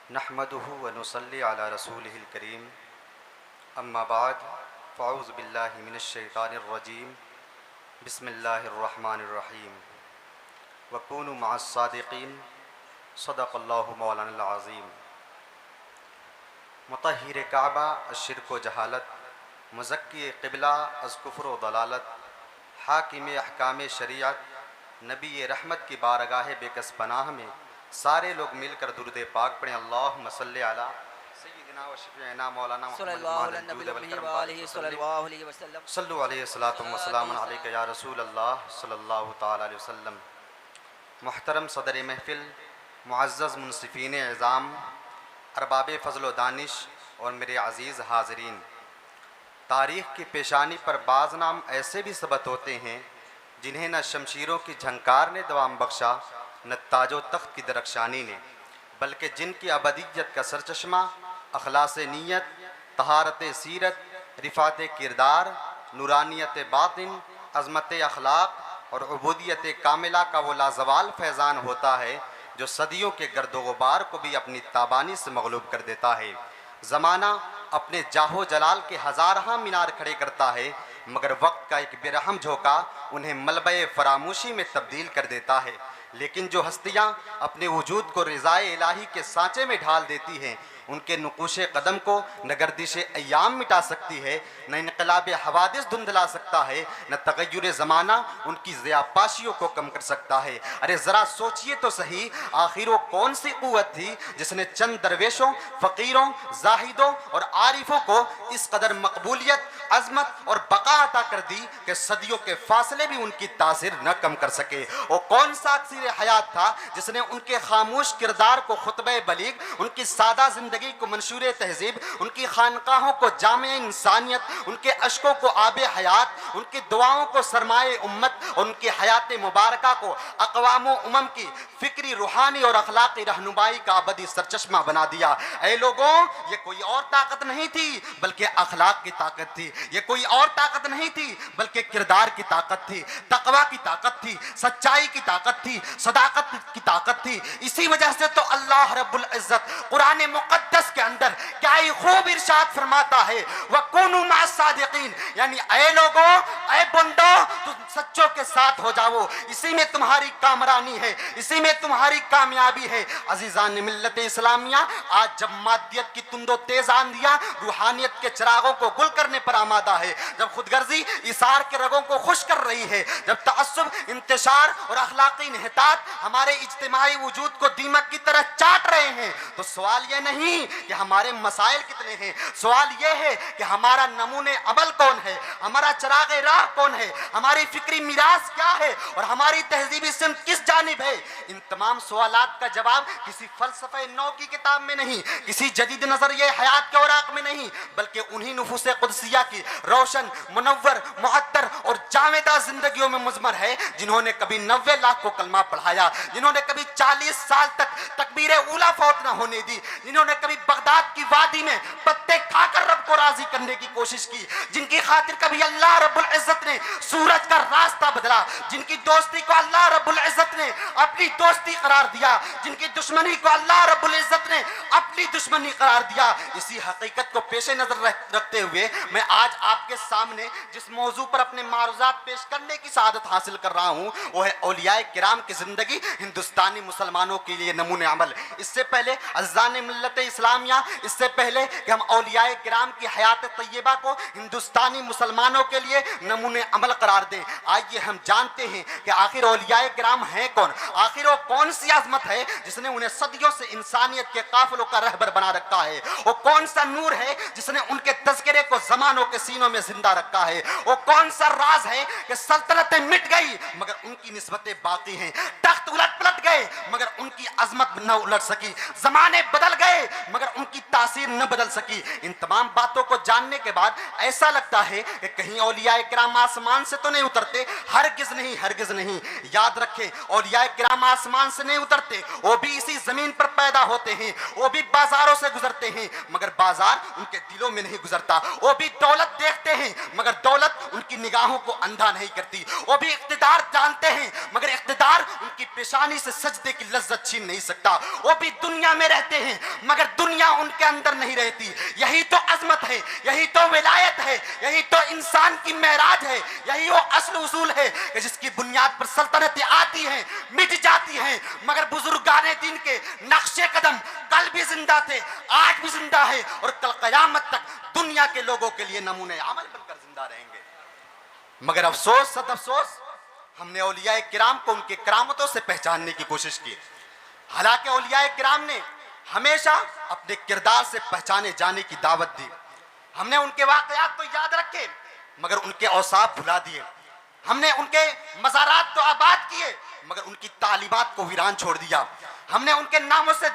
नहमदुहु व नुसल्ली अला रसूलिहिल करीम अम्मा बाद फ़अऊज़ु बिल्लाहि मिनश शैतानिर रजीम बिस्मिल्लाहिर रहमानिर रहीम वकूनु मअस सादिक़ीन सदक़ल्लाहु मौलानाल अज़ीम। मुतहिर काबा अश्शिर्क व जहालत, मुज़क्की क़िबला अज़ कुफ़्र व दलालत, हाकिम अहकाम शरीयत, नबी रहमत की बारगाह बेकस पनाह में सारे लोग मिलकर दुरूद पाक पढ़ें। अल्लाहुम्मा सल्लि अला सय्यिदिना व शफ़ीइना मौलाना सल्लु अलैहि वसल्लम व सलामुन अलैका या रसूल अल्लाह सल्लल्लाहु तआला अलैहि वसल्लम। मुहतरम सदर महफ़िल, मुअज़्ज़ज़ मुनसिफ़ीन इज़ाम, अरबाब फ़ज़्ल व दानिश और मेरे अज़ीज़ हाज़रीन, तारीख़ की पेशानी पर बाज़ नाम ऐसे भी सबत होते हैं जिन्हें न शमशीरों की झंकार ने दवाम बख्शा, न ताजो तख्त की दरख्शानी ने, बल्कि जिनकी अबदियत का सरचश्मा अखलास नीयत, तहारत सीरत, रिफ़ात किरदार, नूरानियत बातिन, अज़मत अखलाक और उबूदियत कामिला का वो लाजवाल फैज़ान होता है जो सदियों के गर्दो गुबार को भी अपनी ताबानी से मग़लूब कर देता है। ज़माना अपने जाहो जलाल के हज़ारहा मीनार खड़े करता है, मगर वक्त का एक बेरहम झोंका उन्हें मलबे फरामोशी में तब्दील कर देता है। लेकिन जो हस्तियाँ अपने वजूद को रिज़ाए इलाही के सांचे में ढाल देती हैं, उनके नुकूश कदम को न गर्दिश अय्याम मिटा सकती है, न इनकलाब हवादिस धुंधला सकता है, न तगय्युर ज़माना उनकी ज़ियापाशियों को कम कर सकता है। अरे ज़रा सोचिए तो सही, आखिर वो कौन सी क़ुव्वत थी जिसने चंद दरवेशों, फ़कीरों, जाहिदों और आरिफों को इस कदर मकबूलियत, अज़मत और बका अता कर दी कि सदियों के फासले भी उनकी तासीर न कम कर सके। वो कौन सा अक्सीर हयात था जिसने उनके खामोश किरदार को खुतबे बलीग, उनकी सादा जिंदगी को मंशूर तहजीब, उनकी खानकाहों को जामे इंसानियत, उनके अश्कों को आब हयात, उनकी दुआओं को सरमाए उम्मत और उनकी हयात मुबारका को अक़वाम उमम की फ़िक्री, रूहानी और अखलाक़ी रहनुमाई का अबदी सरचश्मा बना दिया। ऐ लोगों, ये कोई और ताकत नहीं थी बल्कि अखलाक की ताकत थी। ये कोई और ताकत नहीं थी बल्कि किरदार की ताकत थी, तकवा की ताकत थी, सच्चाई की ताकत थी, सदाकत की ताकत थी। इसी वजह से तो अल्लाह रब्बुल इज़्ज़त कुरान मुक़द्दस के अंदर क्या ही खूब इरशाद फरमाता है, वकूनु मअस सादिक़ीन, यानी ऐ लोगों, ऐ बंदो, तुम सच्चों के साथ हो जाओ। इसी में तुम्हारी कामरानी है, इसी में तुम्हारी कामयाबी है। अजीज़ान मिल्लत इस्लामिया, आज जब मादियत की तुंदो तेज आंधियां रूहानियत के चिरागों को गुल करने पर आमादा है, जब खुदगर्जी इसार के रगों को खुश कर रही है, जब तअस्सुब, इंतशार और अखलाकी निहतात हमारे इज्तिमाई वजूद को दीमक की तरह चाट रहे हैं, तो सवाल ये नहीं कि हमारे मसाइल कितने हैं, सवाल ये है कि हमारा नमूने अमल कौन है, हमारा चिराग राह कौन है, हमारी फिक्री मिरास क्या है और हमारी तहजीबी सिमत किस जानिब है। इन तमाम सवालात का जवाब किसी फलसफे नौ की किताब में नहीं, किसी जदीद नजरिए हयात के औराक में नहीं, बल्कि उन्हीं नुफूस कुदसिया की रोशन, मुनव्वर, मुअत्तर और जावेदा जिंदगियों में मुज़मर है, जिन्होंने कभी 90 लाख को कलमा पढ़ाया, जिन्होंने कभी 40 साल तक तकबीर ऊला फौत न होने दी, जिन्होंने कभी बगदाद की वादी में पत्ते खाकर रब को राजी करने की कोशिश की, जिनकी खातिर कभी अल्लाह रब्बुल इज़्ज़त ने सूरज का रास्ता बदला, जिनकी दोस्ती को अल्लाह रब्बुल इज़्ज़त ने अपनी दोस्ती करार दिया, जिनकी दुश्मनी को अल्लाह रब्बुल इज़्ज़त ने अपनी दुश्मनी करार दिया। इसी हकीकत को पेश नजर रखते हुए मैं आज आपके सामने जिस मौजू पर अपने मारूज़ात पेश करने की सआदत हासिल कर रहा हूँ, वो है औलियाए किराम की जिंदगी हिंदुस्तानी मुसलमानों के लिए नमूने अमल। इससे पहले अज़ान मिल्लत इस्लामिया, इससे पहले कि हम औलियाए किराम की हयात तय्यबा को हिंदुस्तानी मुसलमानों के लिए नमूने अमल करार दें, आइए हम जानते हैं कि आखिर औलियाए किराम हैं कौन, आखिर वो कौन सी आज़मत है जिसने उन्हें सदियों से इंसानियत के काफिलों का रहबर बना रखा है। वो कौन सा नूर है जिसने उनके तज़किरे को ज़मानों के सीनों में जिंदा रखा है। वो कौन सा राज है कि सल्तनतें मिट गई मगर उनकी निस्बतें बाकी हैं, तख्त उलट पलट गए मगर उनकी अजमत न उलट सकी, जमाने बदल गए मगर उनकी तासीर न बदल सकी। इन तमाम बातों को जानने के बाद ऐसा लगता है कि कहीं औलियाए किराम आसमान से तो नहीं उतरते, हरगिज नहीं, हरगिज नहीं। याद रखें, औलियाए किराम आसमान से नहीं उतरते, वो भी इसी जमीन पर पैदा होते हैं, वो भी बाजारों से गुजरते हैं मगर बाजार उनके दिलों में नहीं गुजरता। वो भी दौलत देखते हैं मगर दौलत उनकी निगाहों को अंधा नहीं करती। वो भी इख्तिदार जानते हैं मगर इख्तिदार उनकी पेशानी से सजदे की लज्जत छीन नहीं सकता। वो भी दुनिया में रहते हैं मगर दुनिया उनके अंदर नहीं रहती। यही तो अजमत है, यही तो विलायत है, यही तो इंसान की मेराज है, यही वो असल उसूल है कि जिसकी बुनियाद पर सल्तनतें आती हैं, मिट जाती हैं मगर बुजुर्गाने दिन के नक्शे कदम कल भी जिंदा थे, आज भी जिंदा है और कल कयामत तक दुनिया के लोगों के लिए नमूने अमल बनकर जिंदा रहेंगे। मगर अफसोस सद अफसोस, हमने औलियाए किराम को उनके करामतों से पहचानने की कोशिश की। हालांकि औलियाए किराम ने हमेशा अपने किरदार से पहचाने जाने की दावत दी। हमने उनके वाकयात तो याद रखे मगर उनके औसाफ भुला दिए। हमने उनके मज़ारात तो आबाद किए मगर उनकी तालीमात को वीरान छोड़ दिया। हमने उनके नामों से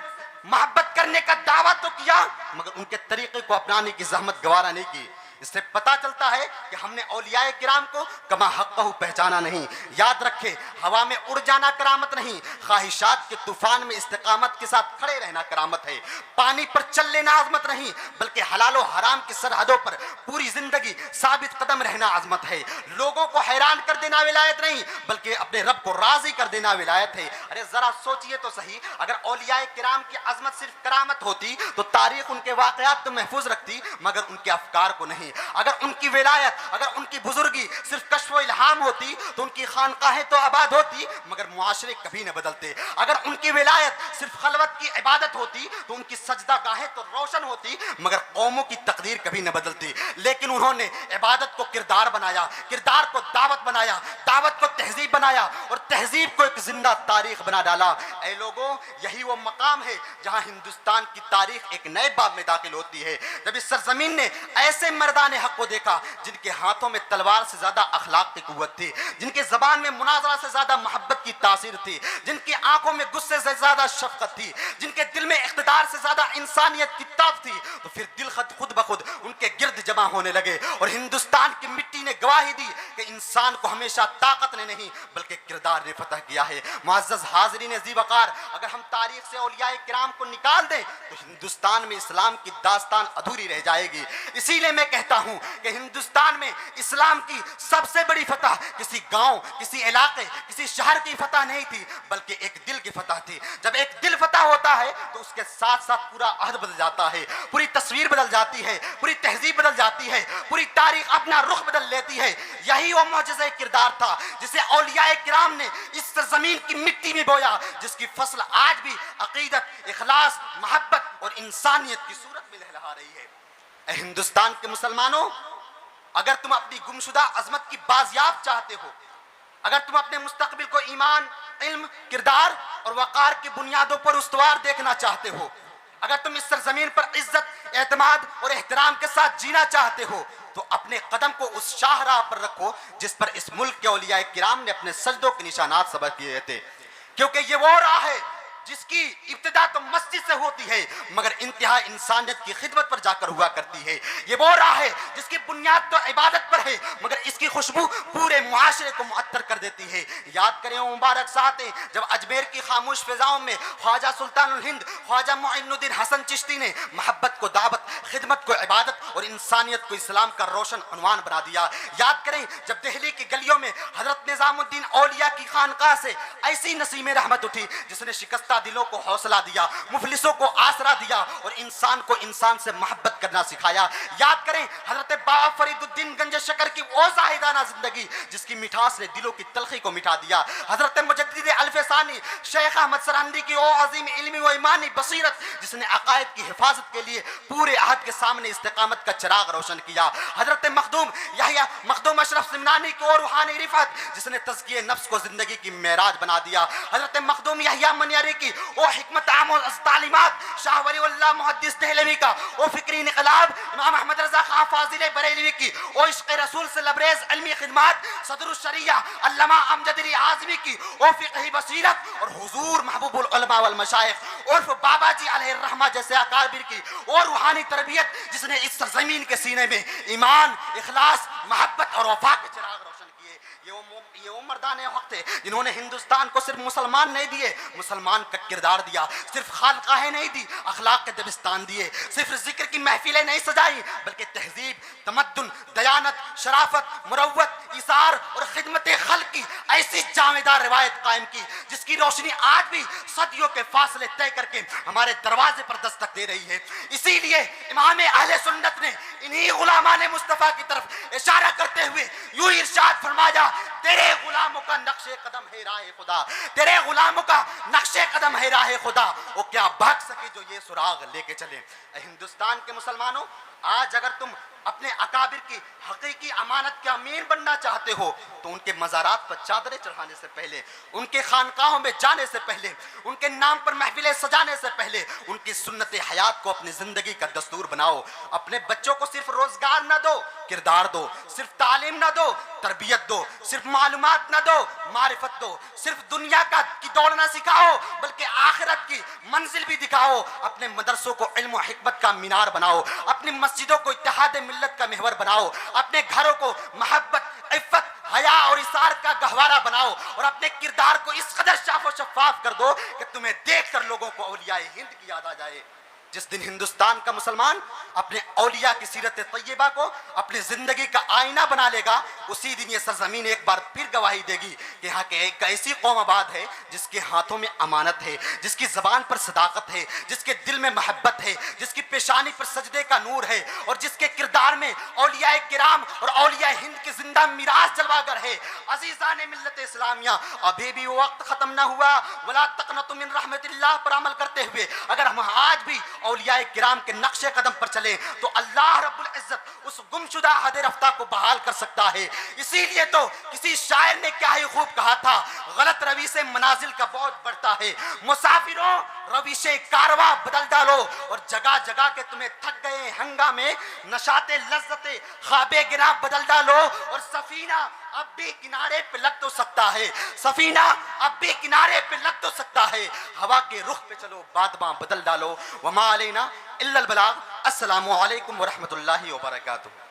मोहब्बत करने का दावा तो किया मगर उनके तरीके को अपनाने की जहमत गवारा नहीं की। इससे पता चलता है कि हमने औलियाए किराम को कमा हक़्क़हू पहचाना नहीं। याद रखे, हवा में उड़ जाना करामत नहीं, ख्वाहिशात के तूफान में इस्तिकामत के साथ खड़े रहना करामत है। पानी पर चल लेना आजमत नहीं बल्कि हलाल और हराम की सरहदों पर पूरी जिंदगी साबित कदम रहना आजमत है। लोगों को हैरान कर देना विलायत नहीं बल्कि अपने रब को राजी कर देना विलायत है। अरे जरा सोचिए तो सही, अगर औलियाए किराम की अजमत सिर्फ करामत होती तो तारीख उनके वाकयात तो महफूज रखती मगर उनके अफकार को नहीं। अगर उनकी विलायत, अगर उनकी बुजुर्गी सिर्फ कश्फ व इल्हाम होती तो उनकी खानकाहें तो आबाद होती मगर मुआशरे कभी न बदलते। अगर उनकी विलायत सिर्फ खलवत की इबादत होती तो उनकी सजदा गाहें तो रोशन होती मगर कौमों की तकदीर कभी न बदलती। लेकिन उन्होंने इबादत को किरदार बनाया, किरदार को दावत बनाया, दावत को तहजीब बनाया और तहजीब को एक जिंदा तारीख बना डाला। ऐ लोगों, यही वो मकाम है जहां हिंदुस्तान की तारीख एक नए बाब में दाखिल होती है। जब इस सरजमीन ने ऐसे मर्दाने हक को देखा जिनके हाथों में तलवार से ज्यादा अखलाक की कुव्वत थी, जिनके जबान में मुनाजरा से ज्यादा मोहब्बत की तासीर थी, जिनकी आंखों में गुस्से से ज्यादा शफकत थी, जिनके दिल में इख्तिदार से ज्यादा इंसानियत की ताब थी, तो फिर दिल खुद ब खुद उनके गिर्द जमा होने लगे। और हिंदुस्तान की मिट्टी ने गवाही दी कि इंसान को हमेशा ताकत ने नहीं बल्कि किरदार ने फतह किया है। मुअज़्ज़ज़ हाज़रीन ज़ी-वक़ार, अगर हम तारीख से औलियाए किराम को निकाल दें तो हिंदुस्तान में इस्लाम की दास्तान अधूरी रह जाएगी। इसीलिए मैं कहता हूं कि हिंदुस्तान में इस्लाम की सबसे बड़ी फतह किसी गांव, किसी इलाके, किसी शहर की फतह नहीं थी बल्कि एक दिल की फतह थी। जब एक दिल फतह होता है तो उसके साथ साथ पूरा अहद बदल जाता है, पूरी तस्वीर बदल जाती है, पूरी तहजीब बदल जाती है, पूरी तारीख अपना रुख बदल लेती है। यही वो मौजज़ा किरदार था जिसे औलियाए किराम ने इस ज़मीन की मिट्टी में बोया, जिसकी फसल आज भी अकीदत, इखलास, मोहब्बत और इंसानियत की सूरत में लहलहा रही है। हिंदुस्तान के मुसलमानों, अगर तुम अपनी गुमशुदा अजमत की बाजियाब चाहते हो, अगर तुम अपने मुस्तकबिल को ईमान, इल्म, किरदार और वक़ार की बुनियादों पर उस्तवार देखना चाहते हो, अगर तुम इस सरजमीन पर इज्जत, एतमाद और एहतराम के साथ जीना चाहते हो तो अपने कदम को उस शाहराह पर रखो जिस पर इस मुल्क के औलियाए किराम ने अपने सजदों के निशानात सबक किए थे। क्योंकि ये वो राह है जिसकी इब्तिदा तो मस्जिद से होती है मगर इंतहा इंसानियत की खिदमत पर जाकर हुआ करती है। ये वो राह है जिसकी बुनियाद तो इबादत पर है मगर इसकी खुशबू पूरे मुआशरे को मुअत्तर कर देती है। याद करें मुबारक साथें, जब अजमेर की खामोश फिजाओं में ख्वाजा सुल्तानुल हिंद ख्वाजा मुइनुद्दीन हसन चिश्ती ने मोहब्बत को दावत, खिदमत को इबादत और इंसानियत को इस्लाम का रोशन उन्वान बना दिया। याद करें जब दिल्ली की गलियों में हजरत निजामुद्दीन औलिया की खानकाह से ऐसी नसीम रहमत उठी जिसने शिकस्ता दिलों को हौसला दिया, मुफलिसों को आसरा दिया और इंसान को इंसान से मोहब्बत करना सिखाया। याद करें हजरत बाबा फरीदुद्दीन गंज शकर की वो जाहिदाना जिंदगी जिसकी मिठास ने दिलों की तलखी को मिटा दिया। हजरत मुजद्दिद अल्फसानी शेख अहमद सरहंदी की वो अजीम इल्मी व ईमानी बसीरत जिसने अकायद की हिफाजत के लिए पूरे अहद के सामने इस्तिकामत का चिराग रोशन किया। हजरत मखदूम याहिया मखदूम अशरफ सिमनानी की वो रूहानी रिफत जिसने तज़किये नफ्स को जिंदगी की मेराज बना दिया। हजरत मखदूम याहिया मनियारी की वो हिकमत आमोज़ तालीमात, शाह वलीउल्लाह मुहद्दिस दहलवी का वो फिक्री इनकलाब, इमाम अहमद रज़ा खां फाजिल बरेलवी की वो इश्क़ रसूल से लबरेज़ इल्मी खिदमत, सदरुश शरिया अल्लामा अमजद अली आज़मी की वो फ़िक़ही बसीरत और हुज़ूर महबूबुल उलमा वल मशाइख़ उर्फ़ बाबा जी अलैहिर्रहमा जैसे अकाबिर की वो रूहानी तरबियत जिसने इस ज़मीन के सीने में ईमान, इखलास, मोहब्बत और वफ़ा के चिराग रोशन किए। ये वो मर्दान हक थे जिन्होंने हिंदुस्तान को सिर्फ मुसलमान नहीं दिए, मुसलमान का किरदार दिया। सिर्फ खानकाहें नहीं दी, अखलाक के दबिस्तान दिए। सिर्फ जिक्र की महफिलें नहीं सजाई, बल्कि तहजीब, तमद्दुन, दयानत, शराफत, मुरव्वत, इसार और खिदमत खल्क की ऐसी जावेदार रिवायत कायम की जिसकी रोशनी आज भी सदियों के फासले तय करके हमारे दरवाजे पर दस्तक दे रही है। इसीलिए इमाम अहले सुन्नत ने इन्हीं गुलामान मुस्तफ़ा की तरफ इशारा करते हुए यूं इरशाद फरमाया, तेरे गुलामों का नक्शे कदम है राह खुदा, तेरे गुलामों का नक्शे कदम है राह खुदा, वो क्या भाग सके जो ये सुराग लेके चले। हिंदुस्तान के मुसलमानों, आज अगर तुम अपने अकाबिर की हकीकी अमानत के अमीर बनना चाहते हो तो उनके मज़ारात पर चादरें चढ़ाने से पहले, उनके खानकाहों में जाने से पहले, उनके नाम पर महफिलें सजाने से पहले उनकी सुन्नत हयात को अपनी ज़िंदगी का दस्तूर बनाओ। अपने बच्चों को सिर्फ रोज़गार ना दो, किरदार दो। सिर्फ तालीम ना दो, तरबियत दो। सिर्फ मालूमात ना दो, मारिफत दो। सिर्फ दुनिया का की दौड़ना सिखाओ, बल्कि आखिरत की मंजिल भी दिखाओ। अपने मदरसों को इल्म और हिकमत का मीनार बनाओ, अपनी मस्जिदों को इत्तेहाद मिल्लत का महवर बनाओ, अपने घरों को मोहब्बत, इफ़्फ़त, हया और इसार का गहवारा बनाओ और अपने किरदार को इस कदर साफ़ शफ़ाफ कर दो कि तुम्हें देखकर लोगों को औलियाए हिंद की याद आ जाए। जिस दिन हिंदुस्तान का मुसलमान अपने औलिया की सीरत तैयबा को अपनी जिंदगी का आईना बना लेगा, उसी दिन ये सरजमीन एक बार फिर गवाही देगी कि यहाँ के एक ऐसी कौम आबाद है जिसके हाथों में अमानत है, जिसकी जबान पर सदाकत है, जिसके दिल में मोहब्बत है, जिसकी पेशानी पर सजदे का नूर है और जिसके किरदार में औलिया किराम और औलिया हिंद की जिंदा मिराज जलवागर है। अजीज़ान मिल्लत इस्लामिया, अभी भी वो वक्त खत्म ना हुआ। वला तक़नतु मिन रहमतिल्लाह पर अमल करते हुए अगर हम आज भी औलिया किराम के नक्शे कदम पर चले तो अल्लाह रब्बुल इज्जत उस गुमशुदा हद रफ्ता को बहाल कर सकता है। इसीलिए तो किसी शायर ने क्या ही खूब कहा था, गलत रवि से मनाजिल का बहुत बढ़ता है। मुसाफिरों, रविशे कारवा बदल डालो और जगह जगह के तुम्हें थक गए हंगामे, नशाते लज्जते ख्वाबे गिरा बदल डालो और सफीना अब भी किनारे पे लग तो सकता है, सफीना अब भी किनारे पे लग तो सकता है। हवा के रुख पे चलो, बादबां बदल डालो। वमा अलैना इल्लल बलाग। अस्सलामु अलैकुम व रहमतुल्लाहि व बरकातुहू।